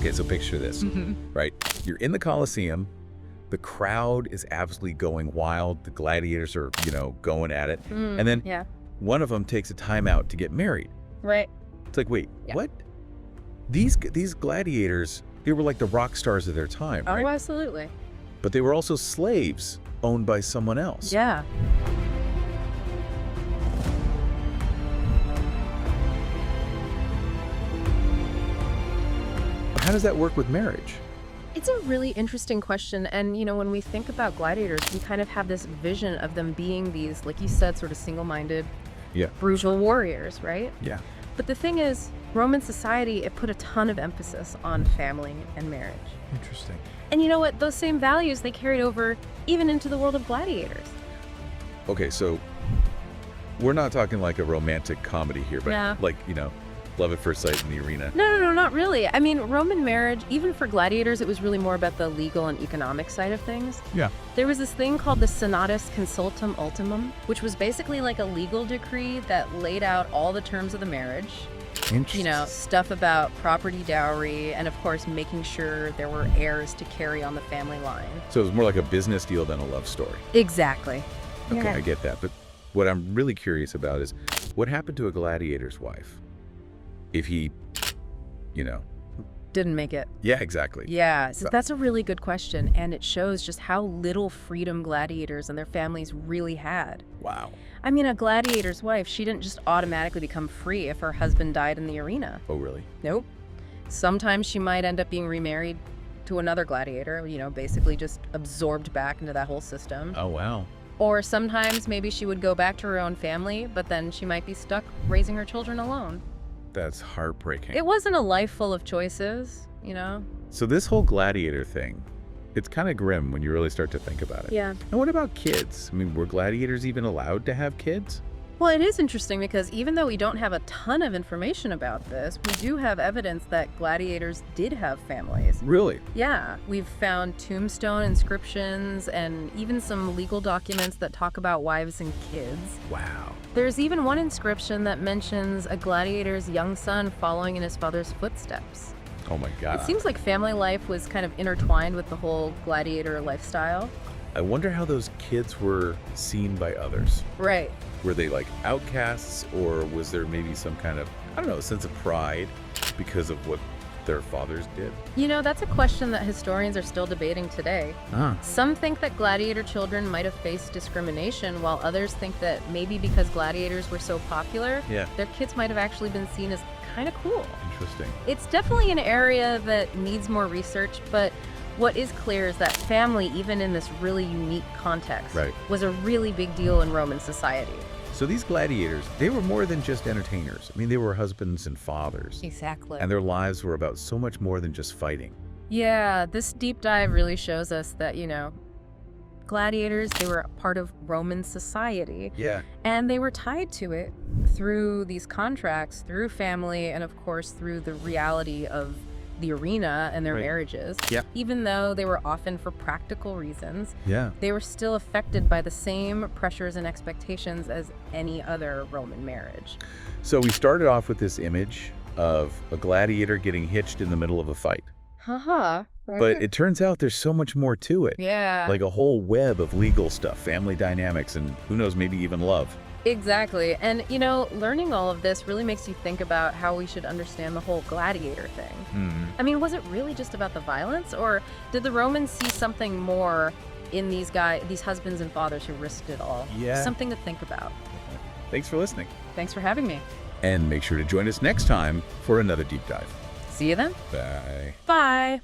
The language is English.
Okay, so picture this, right? You're in the Colosseum. The crowd is absolutely going wild. The gladiators are, going at it. And then one of them takes a timeout to get married. Right. It's like, wait, what? These gladiators, they were like the rock stars of their time, right? Oh, absolutely. But they were also slaves owned by someone else. Yeah. How does that work with marriage? It's a really interesting question. And, when we think about gladiators, we kind of have this vision of them being these, like you said, sort of single-minded, brutal warriors, right? Yeah. But the thing is, Roman society, it put a ton of emphasis on family and marriage. Interesting. And you know what? Those same values, they carried over even into the world of gladiators. Okay, so we're not talking like a romantic comedy here, but like, love at first sight in the arena. No, not really. I mean, Roman marriage, even for gladiators, it was really more about the legal and economic side of things. Yeah. There was this thing called the Senatus Consultum Ultimum, which was basically like a legal decree that laid out all the terms of the marriage. Interesting. Stuff about property dowry and, of course, making sure there were heirs to carry on the family line. So it was more like a business deal than a love story. Exactly. Okay, I get that. But what I'm really curious about is what happened to a gladiator's wife? If he, didn't make it. Yeah, exactly. Yeah, so that's a really good question, and it shows just how little freedom gladiators and their families really had. Wow. I mean, a gladiator's wife, she didn't just automatically become free if her husband died in the arena. Oh, really? Nope. Sometimes she might end up being remarried to another gladiator, basically just absorbed back into that whole system. Oh, wow. Or sometimes maybe she would go back to her own family, but then she might be stuck raising her children alone. That's heartbreaking. It wasn't a life full of choices, So this whole gladiator thing, it's kind of grim when you really start to think about it. Yeah. And what about kids? I mean, were gladiators even allowed to have kids? Well, it is interesting because even though we don't have a ton of information about this, we do have evidence that gladiators did have families. Really? Yeah, we've found tombstone inscriptions and even some legal documents that talk about wives and kids. Wow. There's even one inscription that mentions a gladiator's young son following in his father's footsteps. Oh my God. It seems like family life was kind of intertwined with the whole gladiator lifestyle. I wonder how those kids were seen by others. Right. Were they like outcasts, or was there maybe some kind of, sense of pride because of what their fathers did? That's a question that historians are still debating today. Some think that gladiator children might have faced discrimination, while others think that maybe because gladiators were so popular, their kids might have actually been seen as kind of cool. Interesting. It's definitely an area that needs more research, but what is clear is that family, even in this really unique context, was a really big deal in Roman society. So these gladiators, they were more than just entertainers. I mean, they were husbands and fathers. Exactly. And their lives were about so much more than just fighting. Yeah, this deep dive really shows us that, gladiators, they were part of Roman society. Yeah. And they were tied to it through these contracts, through family, and of course through the reality of the arena and their marriages. Yeah. Even though they were often for practical reasons, they were still affected by the same pressures and expectations as any other Roman marriage. So we started off with this image of a gladiator getting hitched in the middle of a fight. Haha. But it turns out there's so much more to it. Yeah. Like a whole web of legal stuff, family dynamics, and who knows, maybe even love. Exactly. And, learning all of this really makes you think about how we should understand the whole gladiator thing. I mean, was it really just about the violence, or did the Romans see something more in these husbands and fathers who risked it all? Yeah. Something to think about. Thanks for listening. Thanks for having me. And make sure to join us next time for another deep dive. See you then. Bye. Bye.